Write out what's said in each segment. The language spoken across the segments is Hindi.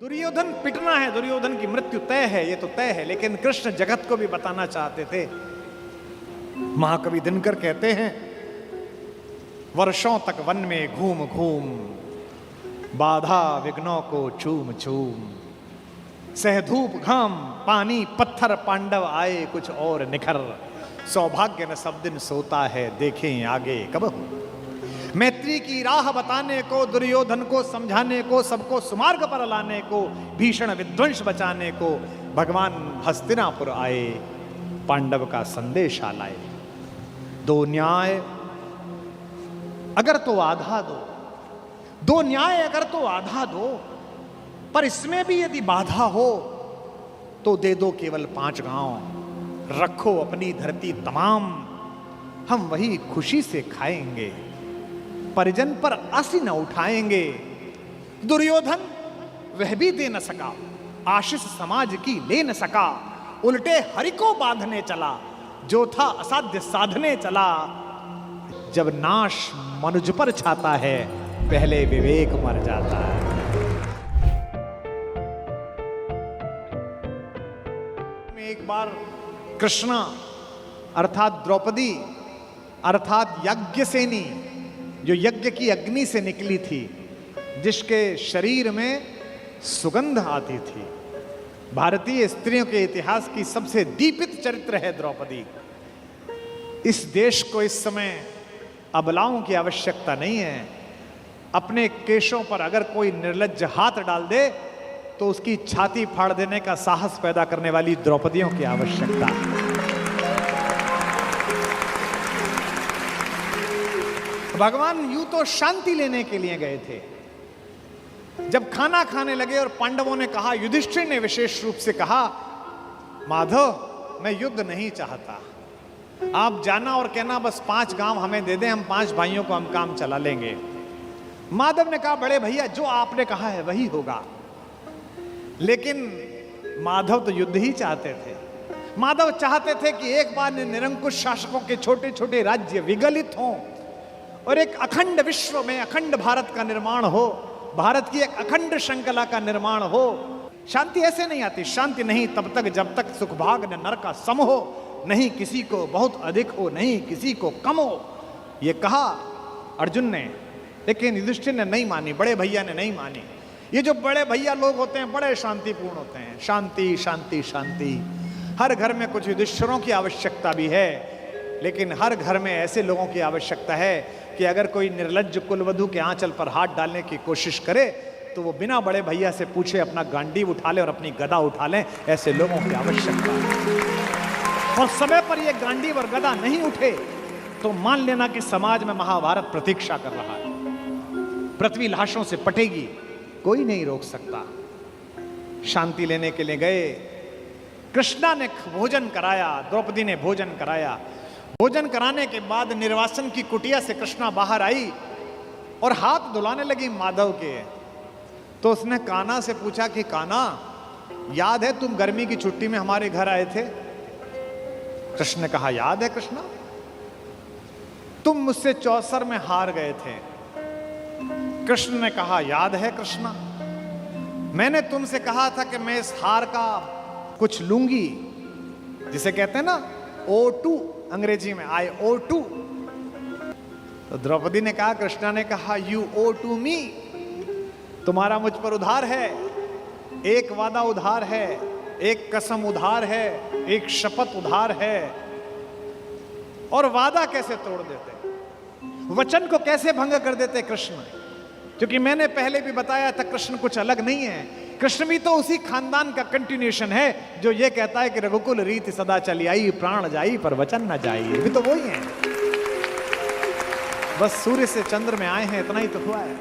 दुर्योधन पिटना है, दुर्योधन की मृत्यु तय है, ये तो तय है। लेकिन कृष्ण जगत को भी बताना चाहते थे। महाकवि दिनकर कहते हैं, वर्षों तक वन में घूम घूम, बाधा विघ्नों को चूम चूम, सह धूप घाम पानी पत्थर, पांडव आए कुछ और निखर, सौभाग्य न सब दिन सोता है, देखें आगे कब हो। मैत्री की राह बताने को, दुर्योधन को समझाने को, सबको सुमार्ग पर लाने को, भीषण विध्वंस बचाने को भगवान हस्तिनापुर आए, पांडव का संदेशा लाए। दो न्याय अगर तो आधा दो, दो न्याय अगर तो आधा दो, पर इसमें भी यदि बाधा हो तो दे दो केवल 5 गांव, रखो अपनी धरती तमाम, हम वही खुशी से खाएंगे, परिजन पर आसी न उठाएंगे। दुर्योधन वह भी दे न सका, आशीष समाज की ले न सका, उल्टे हरि को बांधने चला, जो था असाध्य साधने चला। जब नाश मनुज पर छाता है, पहले विवेक मर जाता है। एक बार कृष्णा अर्थात द्रौपदी अर्थात यज्ञसेनी, जो यज्ञ की अग्नि से निकली थी, जिसके शरीर में सुगंध आती थी, भारतीय स्त्रियों के इतिहास की सबसे दीपित चरित्र है द्रौपदी। इस देश को इस समय अबलाओं की आवश्यकता नहीं है। अपने केशों पर अगर कोई निर्लज्ज हाथ डाल दे तो उसकी छाती फाड़ देने का साहस पैदा करने वाली द्रौपदियों की आवश्यकता। भगवान यूं तो शांति लेने के लिए गए थे। जब खाना खाने लगे और पांडवों ने कहा, युधिष्ठिर ने विशेष रूप से कहा, माधव मैं युद्ध नहीं चाहता, आप जाना और कहना बस 5 गांव हमें दे दें, हम 5 भाइयों को हम काम चला लेंगे। माधव ने कहा, बड़े भैया जो आपने कहा है वही होगा। लेकिन माधव तो युद्ध ही चाहते थे। माधव चाहते थे कि एक बार निरंकुश शासकों के छोटे छोटे राज्य विगलित हों और एक अखंड विश्व में अखंड भारत का निर्माण हो, भारत की एक अखंड श्रृंखला का निर्माण हो। शांति ऐसे नहीं आती। शांति नहीं तब तक जब तक सुखभाग न नर का सम हो, नहीं किसी को बहुत अधिक हो, नहीं किसी को कम हो। ये कहा अर्जुन ने, लेकिन युधिष्ठिर ने नहीं मानी, बड़े भैया ने नहीं मानी। ये जो बड़े भैया लोग होते हैं बड़े शांतिपूर्ण होते हैं। शांति शांति शांति। हर घर में कुछ युधिष्ठिरों की आवश्यकता भी है, लेकिन हर घर में ऐसे लोगों की आवश्यकता है कि अगर कोई निर्लज्ज कुलवधू के आंचल पर हाथ डालने की कोशिश करे तो वो बिना बड़े भैया से पूछे अपना गांडीव उठा ले और अपनी गदा उठा ले। ऐसे लोगों की आवश्यकता है। और समय पर ये गांडीव और गदा नहीं उठे तो मान लेना कि समाज में महाभारत प्रतीक्षा कर रहा है। पृथ्वी लाशों से पटेगी, कोई नहीं रोक सकता। शांति लेने के लिए गए। कृष्णा ने भोजन कराया, द्रौपदी ने भोजन कराया। भोजन कराने के बाद निर्वासन की कुटिया से कृष्णा बाहर आई और हाथ धुलाने लगी माधव के। तो उसने कान्हा से पूछा कि कान्हा, याद है तुम गर्मी की छुट्टी में हमारे घर आए थे? कृष्ण ने कहा, याद है कृष्णा, तुम मुझसे चौसर में हार गए थे। कृष्ण ने कहा, याद है कृष्णा, मैंने तुमसे कहा था कि मैं इस हार का कुछ लूंगी, जिसे कहते हैं ना O2 अंग्रेजी में, I owe to। तो द्रौपदी ने कहा, कृष्णा ने कहा, You owe to me, तुम्हारा मुझ पर उधार है। एक वादा उधार है, एक कसम उधार है, एक शपथ उधार है। और वादा कैसे तोड़ देते, वचन को कैसे भंग कर देते कृष्ण? क्योंकि मैंने पहले भी बताया था, कृष्ण कुछ अलग नहीं है। कृष्ण भी तो उसी खानदान का कंटिन्यूएशन है जो ये कहता है कि रघुकुल रीति सदा चली आई, प्राण जाई पर वचन न जाई। भी तो वही है, बस सूर्य से चंद्र में आए हैं, इतना ही तो हुआ है।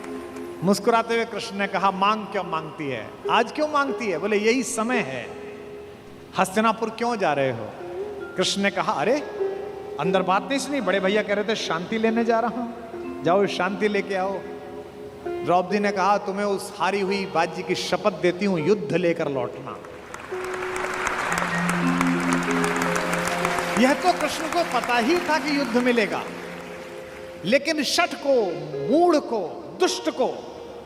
मुस्कुराते हुए कृष्ण ने कहा, मांग क्यों मांगती है, आज क्यों मांगती है? बोले यही समय है। हस्तिनापुर क्यों जा रहे हो? कृष्ण ने कहा, अरे अंदर बात नहीं सुनी, बड़े भैया कह रहे थे शांति लेने जा रहा हूं, जाओ शांति लेके आओ। द्रौपदी ने कहा, तुम्हें उस हारी हुई बाजी की शपथ देती हूं, युद्ध लेकर लौटना। यह तो कृष्ण को पता ही था कि युद्ध मिलेगा, लेकिन शठ को, मूढ़ को, दुष्ट को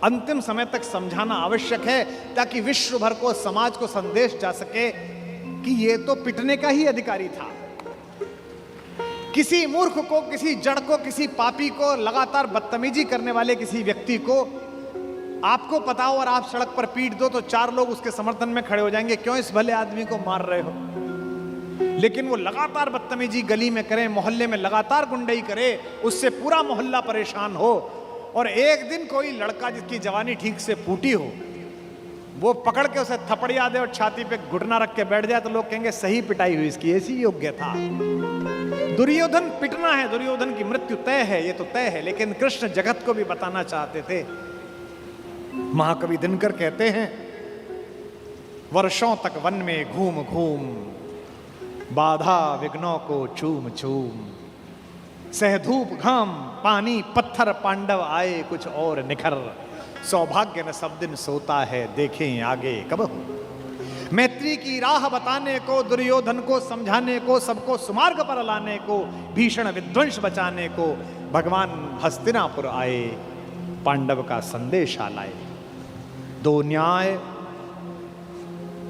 अंतिम समय तक समझाना आवश्यक है, ताकि विश्व भर को, समाज को संदेश जा सके कि ये तो पिटने का ही अधिकारी था। किसी मूर्ख को, किसी जड़ को, किसी पापी को, लगातार बदतमीजी करने वाले किसी व्यक्ति को आपको पता हो और आप सड़क पर पीट दो तो 4 लोग उसके समर्थन में खड़े हो जाएंगे, क्यों इस भले आदमी को मार रहे हो। लेकिन वो लगातार बदतमीजी गली में करे, मोहल्ले में लगातार गुंडई करे, उससे पूरा मोहल्ला परेशान हो, और एक दिन कोई लड़का जिसकी जवानी ठीक से फूटी हो वो पकड़ के उसे थपड़िया दे और छाती पे घुटना रख के बैठ जाए, तो लोग कहेंगे सही पिटाई हुई इसकी, ऐसी योग्य था। दुर्योधन पिटना है, दुर्योधन की मृत्यु तय है, ये तो तय है। लेकिन कृष्ण जगत को भी बताना चाहते थे। महाकवि दिनकर कहते हैं, वर्षों तक वन में घूम घूम बाधा विघ्नों को चूम चूम, सह धूप घाम पानी पत्थर पांडव आए कुछ और निखर, सौभाग्य न सब दिन सोता है देखें आगे कब हो। मैत्री की राह बताने को, दुर्योधन को समझाने को, सबको सुमार्ग पर लाने को, भीषण विध्वंस बचाने को भगवान हस्तिनापुर आए, पांडव का संदेशा लाए। 2 न्याय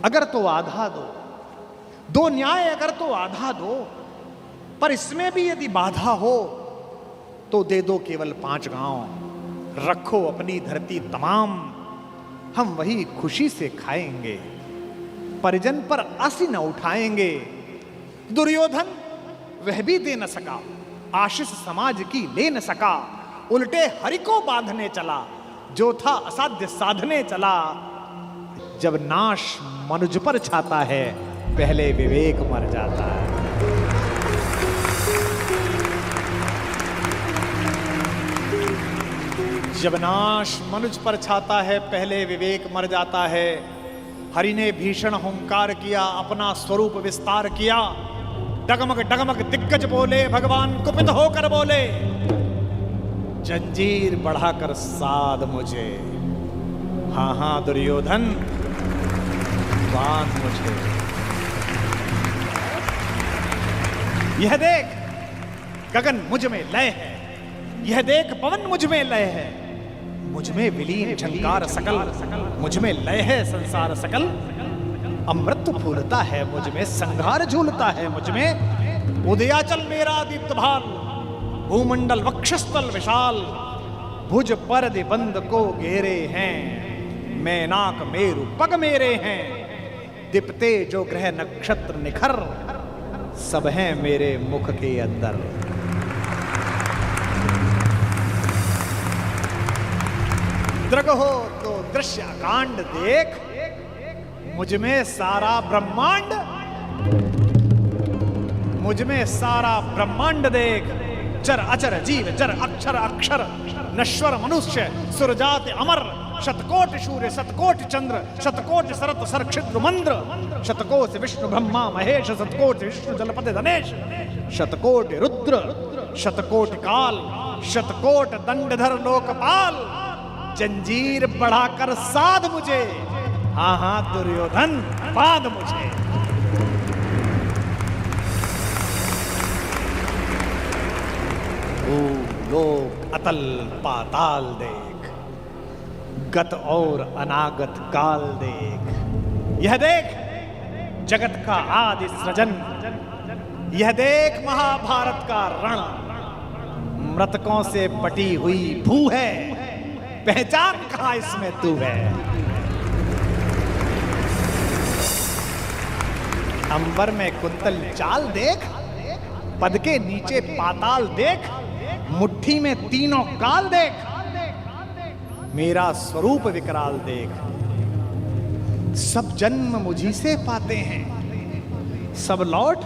अगर तो आधा दो, 2 न्याय अगर तो आधा दो, पर इसमें भी यदि बाधा हो तो दे दो केवल 5 गांव, रखो अपनी धरती तमाम, हम वही खुशी से खाएंगे, परिजन पर आसी न उठाएंगे। दुर्योधन वह भी दे न सका, आशीष समाज की ले न सका, उल्टे हरि को बांधने चला, जो था असाध्य साधने चला। जब नाश मनुज पर छाता है, पहले विवेक मर जाता है। जब नाश मनुज पर छाता है, पहले विवेक मर जाता है। हरि ने भीषण हुंकार किया, अपना स्वरूप विस्तार किया, डगमग डगमग दिग्गज बोले, भगवान कुपित होकर बोले, जंजीर बढ़ाकर साध मुझे, हाँ हाँ दुर्योधन बांध मुझे। यह देख गगन मुझ में लय है, यह देख पवन मुझ में लय है, मुझ में विलीन झंकार सकल, मुझ में लय है संसार सकल। अमृत फूलता है मुझ में, संघार झूलता है मुझ में, उदयाचल मेरा दीप्त भाल, भूमंडल वक्षस्थल विशाल, भुज पर बंद को घेरे हैं, मैनाक मेरु पग मेरे हैं, दीप्ते जो ग्रह नक्षत्र निखर, सब हैं मेरे मुख के अंदर। दृग हो तो दृश्य कांड देख, मुझ में सारा ब्रह्मांड, मुझ में सारा ब्रह्मांड देख, चर अचर जीव जर अक्षर अक्षर, नश्वर मनुष्य सुरजात अमर, शतकोटि सूर्य शतकोटि चंद्र, शतकोटि सरत सरक्षिद्र मंद्र, शतकोटि विष्णु ब्रह्मा महेश, शतकोटि विष्णु जलपति धनेश, शतकोटि रुद्र, शतकोटि काल, शतकोट दंडधर लोकपाल, जंजीर बढ़ाकर साध मुझे, हाँ हाँ दुर्योधन बांध मुझे। लोक अतल पाताल देख, गत और अनागत काल देख, यह देख जगत का आदि सृजन, यह देख महाभारत का रण, मृतकों से पटी हुई भू है, पहचान कहां इसमें तू है। अंबर में कुंतल चाल देख, पद के नीचे पाताल देख, मुट्ठी में तीनों काल देख, मेरा स्वरूप विकराल देख। सब जन्म मुझी से पाते हैं, सब लौट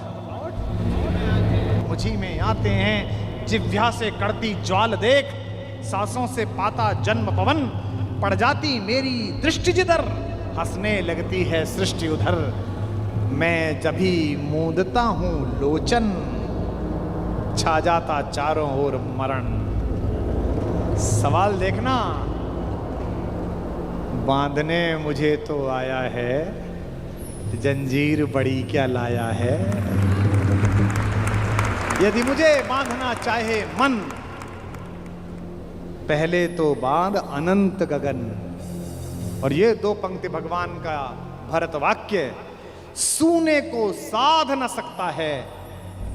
मुझी में आते हैं। जिह्वा से कड़ती ज्वाल देख, सांसों से पाता जन्म पवन, पड़ जाती मेरी दृष्टि जिधर, हंसने लगती है सृष्टि उधर। मैं जभी मूंदता हूं लोचन, छा जाता चारों ओर मरण। सवाल देखना, बांधने मुझे तो आया है, जंजीर बड़ी क्या लाया है। यदि मुझे बांधना चाहे मन, पहले तो बांध अनंत गगन। और ये दो पंक्ति भगवान का भरत वाक्य, सूने को साध न सकता है,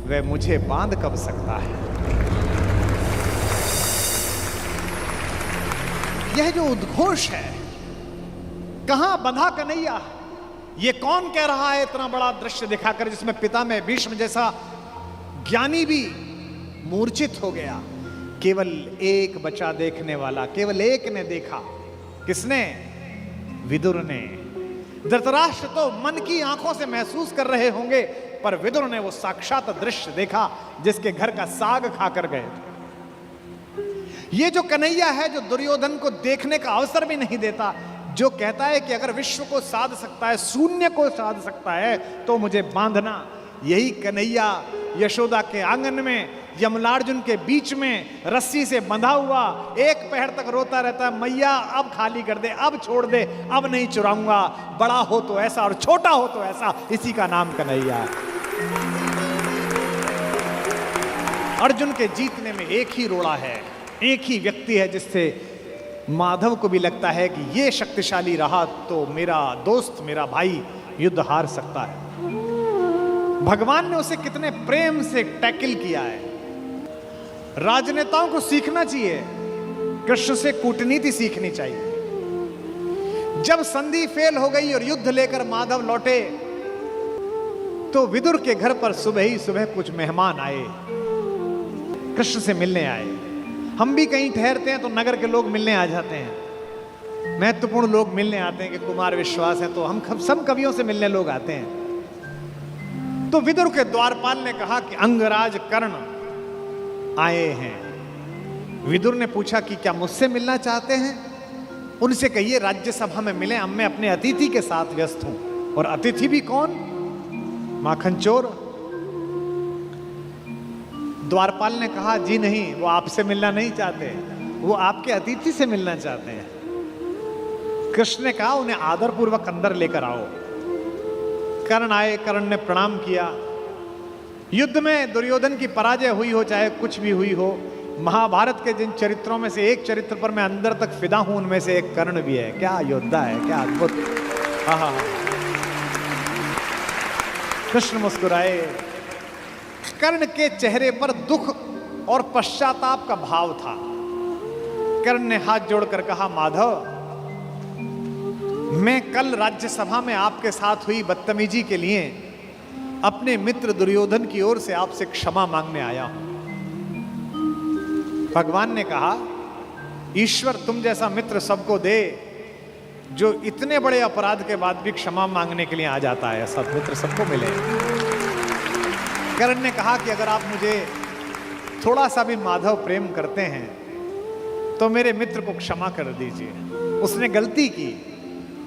वह मुझे बांध कब सकता है। यह जो उद्घोष है, कहां बंधा कन्हैया, ये कौन कह रहा है इतना बड़ा दृश्य दिखाकर, जिसमें पिता में भीष्म जैसा ज्ञानी भी मूर्छित हो गया। केवल एक बचा देखने वाला, केवल एक ने देखा। किसने? विदुर ने। धृतराष्ट्र तो मन की आंखों से महसूस कर रहे होंगे, पर विदुर ने वो साक्षात दृश्य देखा जिसके घर का साग खाकर गए थे। ये जो कन्हैया है, जो दुर्योधन को देखने का अवसर भी नहीं देता, जो कहता है कि अगर विश्व को साध सकता है, शून्य को साध सकता है, तो मुझे बांधना। यही कन्हैया यशोदा के आंगन में यमलार्जुन के बीच में रस्सी से बंधा हुआ एक पहर तक रोता रहता है, मैया अब खाली कर दे, अब छोड़ दे, अब नहीं चुराऊंगा, बड़ा हो तो ऐसा और छोटा हो तो ऐसा। इसी का नाम कन्हैया है। अर्जुन के जीतने में एक ही रोड़ा है, एक ही व्यक्ति है जिससे माधव को भी लगता है कि ये शक्तिशाली रहा तो मेरा दोस्त, मेरा भाई युद्ध हार सकता है। भगवान ने उसे कितने प्रेम से टैकल किया है। राजनेताओं को सीखना चाहिए, कृष्ण से कूटनीति सीखनी चाहिए। जब संधि फेल हो गई और युद्ध लेकर माधव लौटे, तो विदुर के घर पर सुबह ही सुबह कुछ मेहमान आए, कृष्ण से मिलने आए। हम भी कहीं ठहरते हैं तो नगर के लोग मिलने आ जाते हैं, महत्वपूर्ण लोग मिलने आते हैं कि कुमार विश्वास है, तो हम सब कवियों से मिलने लोग आते हैं। तो विदुर के द्वारपाल ने कहा कि अंगराज कर्ण आए हैं। विदुर ने पूछा कि क्या मुझसे मिलना चाहते हैं? उनसे कहिए राज्यसभा में मिले, अब मैं अपने अतिथि के साथ व्यस्त हूं। और अतिथि भी कौन? माखन चोर। द्वारपाल ने कहा जी नहीं, वो आपसे मिलना नहीं चाहते, वो आपके अतिथि से मिलना चाहते हैं। कृष्ण ने कहा उन्हें आदरपूर्वक अंदर लेकर आओ। कर्ण आए, कर्ण ने प्रणाम किया। युद्ध में दुर्योधन की पराजय हुई हो, चाहे कुछ भी हुई हो, महाभारत के जिन चरित्रों में से एक चरित्र पर मैं अंदर तक फिदा हूं, उनमें से एक कर्ण भी है। क्या योद्धा है, क्या अद्भुत। हाँ। कृष्ण मुस्कुराए। कर्ण के चेहरे पर दुख और पश्चाताप का भाव था। कर्ण ने हाथ जोड़कर कहा, माधव, मैं कल राज्यसभा में आपके साथ हुई बदतमीजी के लिए अपने मित्र दुर्योधन की ओर से आपसे क्षमा मांगने आया हूं। भगवान ने कहा, ईश्वर तुम जैसा मित्र सबको दे, जो इतने बड़े अपराध के बाद भी क्षमा मांगने के लिए आ जाता है। ऐसा मित्र सबको मिले। कर्ण ने कहा कि अगर आप मुझे थोड़ा सा भी माधव प्रेम करते हैं तो मेरे मित्र को क्षमा कर दीजिए। उसने गलती की,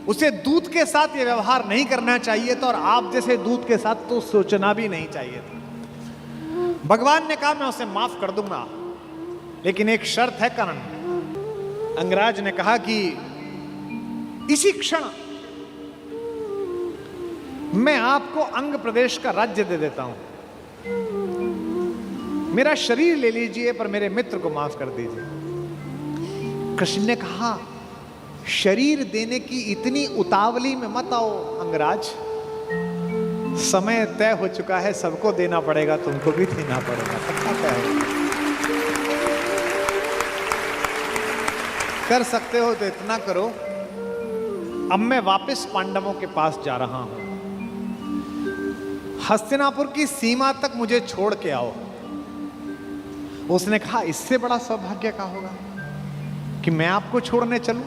उसे दूत के साथ ये व्यवहार नहीं करना चाहिए था, और आप जैसे दूत के साथ तो सोचना भी नहीं चाहिए था। भगवान ने कहा मैं उसे माफ कर दूंगा, लेकिन एक शर्त है कर्ण। अंगराज ने कहा कि इसी क्षण मैं आपको अंग प्रदेश का राज्य दे देता हूं, मेरा शरीर ले लीजिए, पर मेरे मित्र को माफ कर दीजिए। कृष्ण ने कहा, शरीर देने की इतनी उतावली में मत आओ अंगराज, समय तय हो चुका है, सबको देना पड़ेगा, तुमको भी देना पड़ेगा, पक्का तय हो। कर सकते हो तो इतना करो, अब मैं वापस पांडवों के पास जा रहा हूं, हस्तिनापुर की सीमा तक मुझे छोड़ के आओ। उसने कहा, इससे बड़ा सौभाग्य का होगा कि मैं आपको छोड़ने चलूं?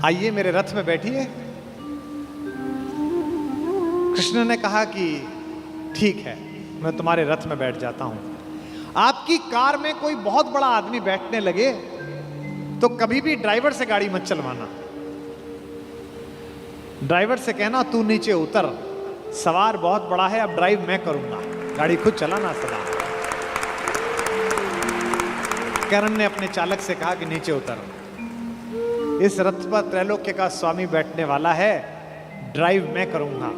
आइए मेरे रथ में बैठिए। कृष्ण ने कहा कि ठीक है, मैं तुम्हारे रथ में बैठ जाता हूं। आपकी कार में कोई बहुत बड़ा आदमी बैठने लगे तो कभी भी ड्राइवर से गाड़ी मत चलवाना। ड्राइवर से कहना, तू नीचे उतर, सवार बहुत बड़ा है, अब ड्राइव मैं करूंगा, गाड़ी खुद चलाना सदा। कर्ण ने अपने चालक से कहा कि नीचे उतर, इस रथ पर त्रैलोक्य का स्वामी बैठने वाला है, ड्राइव मैं करूंगा।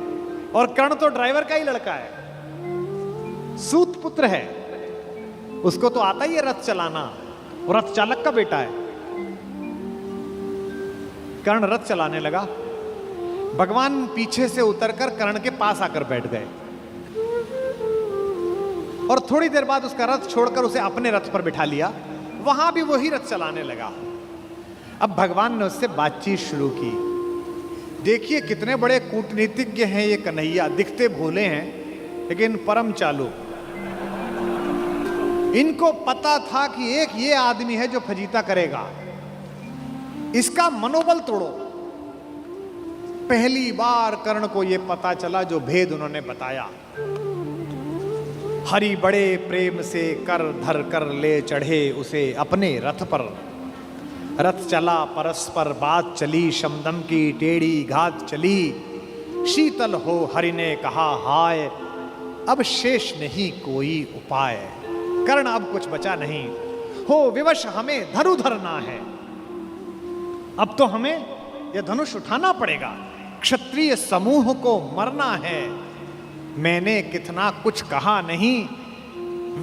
और कर्ण तो ड्राइवर का ही लड़का है, सूत पुत्र है, उसको तो आता ही है रथ चलाना। वो रथ चालक का बेटा है। कर्ण रथ चलाने लगा, भगवान पीछे से उतरकर कर्ण के पास आकर बैठ गए और थोड़ी देर बाद उसका रथ छोड़कर उसे अपने रथ पर बिठा लिया। वहां भी वही रथ चलाने लगा। अब भगवान ने उससे बातचीत शुरू की। देखिए कितने बड़े कूटनीतिज्ञ हैं ये कन्हैया, दिखते भोले हैं लेकिन परम चालू। इनको पता था कि एक ये आदमी है जो फजीता करेगा, इसका मनोबल तोड़ो। पहली बार कर्ण को यह पता चला जो भेद उन्होंने बताया। हरि बड़े प्रेम से कर धर कर ले चढ़े उसे अपने रथ पर। रथ चला परस्पर बात चली, शमदम की टेढ़ी घात चली। शीतल हो हरि ने कहा हाय, अब शेष नहीं कोई उपाय। कर्ण अब कुछ बचा नहीं, हो विवश हमें धनु धरना है। अब तो हमें यह धनुष उठाना पड़ेगा, क्षत्रिय समूह को मरना है। मैंने कितना कुछ कहा नहीं,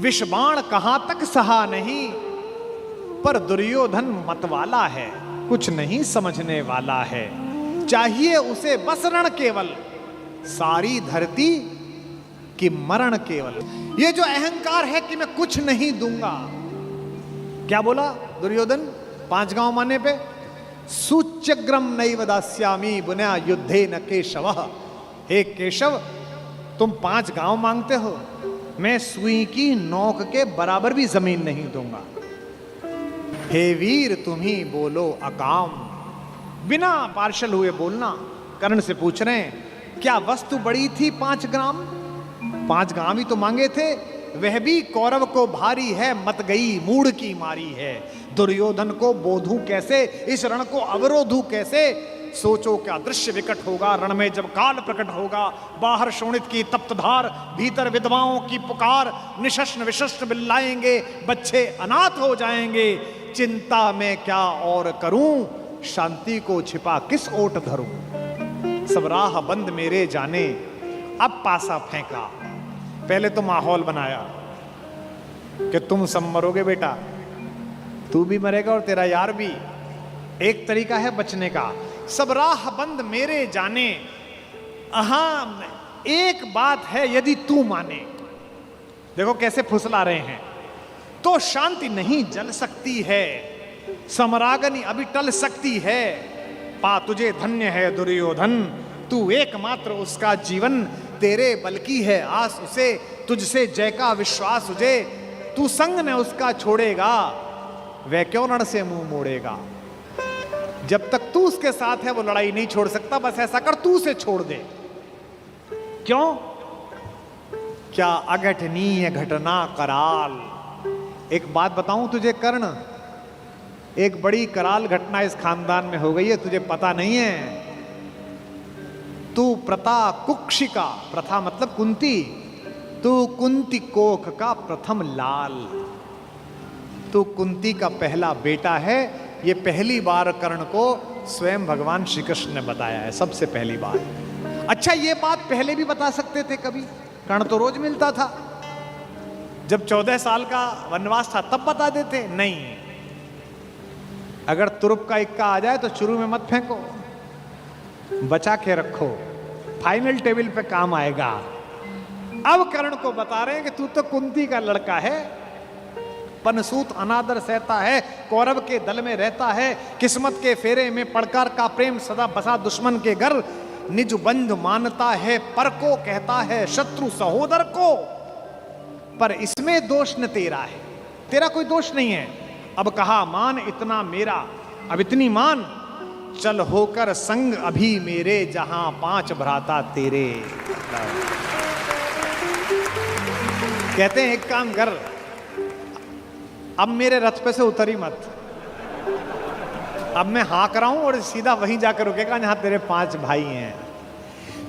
विषबाण कहां तक सहा नहीं। पर दुर्योधन मतवाला है, कुछ नहीं समझने वाला है। चाहिए उसे बस रण केवल, सारी धरती की मरण केवल। ये जो अहंकार है कि मैं कुछ नहीं दूंगा, क्या बोला दुर्योधन 5 गांव माने पे? सूच्यग्रम नैव दास्यामि बुना युद्धे न केशवः। हे केशव, तुम 5 गांव मांगते हो, मैं सुई की नोक के बराबर भी जमीन नहीं दूंगा। हे वीर तुम ही बोलो अकाम। बिना पार्शल हुए बोलना। कर्ण से पूछ रहे हैं क्या वस्तु बड़ी थी 5 ग्राम? 5 ग्राम ही तो मांगे थे, वह भी कौरव को भारी है, मत गई मूढ़ की मारी है। दुर्योधन को बोधूं कैसे, इस रण को अवरोधूं कैसे? सोचो क्या दृश्य विकट होगा रण में जब काल प्रकट होगा। बाहर शोणित की तप्त धार, भीतर विधवाओं की पुकार। निशस्त्र विशस्त्र बिल्लाएंगे, बच्चे अनाथ हो जाएंगे। चिंता में क्या और करूं, शांति को छिपा किस ओट धरूं। सब राह बंद मेरे जाने, अब पासा फेंका। पहले तो माहौल बनाया कि तुम सब मरोगे बेटा, तू भी मरेगा और तेरा यार भी। एक तरीका है बचने का, सब राह बंद मेरे जाने। एक बात है यदि तू माने, देखो कैसे फुसला रहे हैं, तो शांति नहीं जल सकती है, समरागनी अभी टल सकती है। पा तुझे धन्य है दुर्योधन, तू एकमात्र उसका जीवन, तेरे बल की है आस उसे, तुझसे जय का विश्वास उसे। तू संग ने उसका छोड़ेगा, वह क्यों रण से मुंह मोड़ेगा। जब तक तू उसके साथ है वो लड़ाई नहीं छोड़ सकता। बस ऐसा कर, तू उसे छोड़ दे। क्यों? क्या अघटनीय घटना कराल। एक बात बताऊं तुझे कर्ण, एक बड़ी कराल घटना इस खानदान में हो गई है, तुझे पता नहीं है। तू प्रता कुक्षिका, प्रथा मतलब कुंती, तू कुंती कोख का प्रथम लाल। तू कुंती का पहला बेटा है। ये पहली बार कर्ण को स्वयं भगवान श्री कृष्ण ने बताया है, सबसे पहली बार। अच्छा, ये बात पहले भी बता सकते थे कभी, कर्ण तो रोज मिलता था। जब 14 साल का वनवास था तब बता देते, नहीं। अगर तुरुप का इक्का आ जाए तो शुरू में मत फेंको, बचा के रखो, फाइनल टेबल पे काम आएगा। अब कर्ण को बता रहे हैं कि तू तो कुंती का लड़का है, पनसूत अनादर सहता है, कौरव के दल में रहता है, किस्मत के फेरे में पड़कर का प्रेम सदा बसा दुश्मन के घर, निज बंध मानता है पर को कहता है शत्रु सहोदर को। पर इसमें दोष न तेरा है, तेरा कोई दोष नहीं है। अब कहा मान इतना मेरा, अब इतनी मान, चल होकर संग अभी मेरे, जहां 5 भ्राता तेरे। कहते हैं एक काम कर, अब मेरे रथ पे से उतरी मत, अब मैं हाँक रहा हूं और सीधा वहीं जाकर रुकेगा जहां तेरे 5 भाई हैं।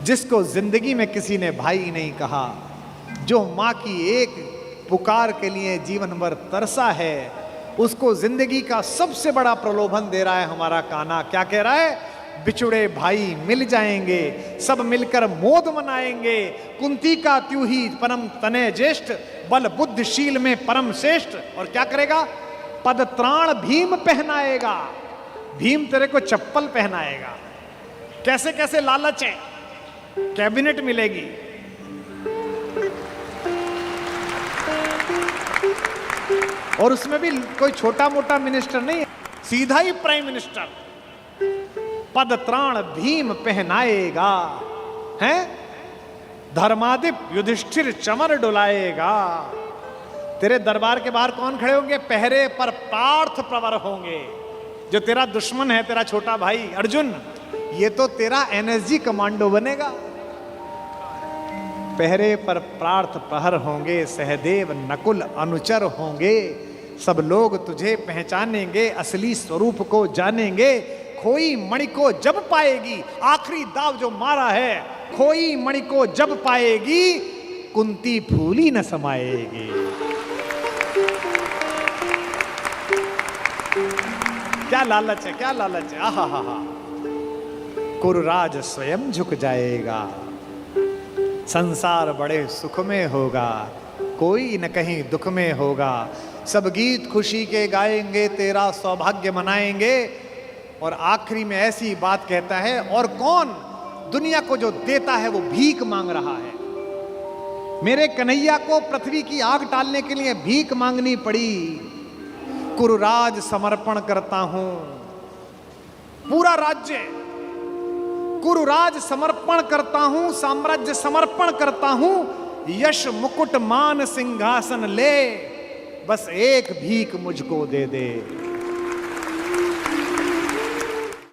जिसको जिंदगी में किसी ने भाई नहीं कहा, जो माँ की एक पुकार के लिए जीवन भर तरसा है, उसको जिंदगी का सबसे बड़ा प्रलोभन दे रहा है हमारा कान्हा। क्या कह रहा है? बिछुड़े भाई मिल जाएंगे, सब मिलकर मोद मनाएंगे। कुंती का त्यों ही परम तनय ज्येष्ठ, बल बुद्धिशील में परम श्रेष्ठ। और क्या करेगा? पद त्राण भीम पहनाएगा, भीम तेरे को चप्पल पहनाएगा। कैसे कैसे लालच है, कैबिनेट मिलेगी, और उसमें भी कोई छोटा मोटा मिनिस्टर नहीं है, सीधा ही प्राइम मिनिस्टर। पद त्राण भीम पहनाएगा, हैं? धर्मादिप युधिष्ठिर चमर डुलाएगा। तेरे दरबार के बाहर कौन खड़े होंगे? पहरे पर पार्थ प्रवर होंगे। जो तेरा दुश्मन है, तेरा छोटा भाई अर्जुन, ये तो तेरा एनएसजी कमांडो बनेगा। पहरे पर पार्थ प्रहर होंगे, सहदेव नकुल अनुचर होंगे। सब लोग तुझे पहचानेंगे, असली स्वरूप को जानेंगे। खोई मणि को जब पाएगी, आखिरी दाव जो मारा है, खोई मणि को जब पाएगी, कुंती फूली न समाएगी। क्या लालच है, क्या लालच है। आहा हा हा। कुरुराज स्वयं झुक जाएगा, संसार बड़े सुख में होगा, कोई न कहीं दुख में होगा। सब गीत खुशी के गाएंगे, तेरा सौभाग्य मनाएंगे। और आखिरी में ऐसी बात कहता है, और कौन दुनिया को जो देता है वो भीख मांग रहा है। मेरे कन्हैया को पृथ्वी की आग टालने के लिए भीख मांगनी पड़ी। कुरुराज समर्पण करता हूं, पूरा राज्य कुरुराज समर्पण करता हूं, साम्राज्य समर्पण करता हूं। यश मुकुट मान सिंहासन ले, बस एक भीख मुझको दे दे।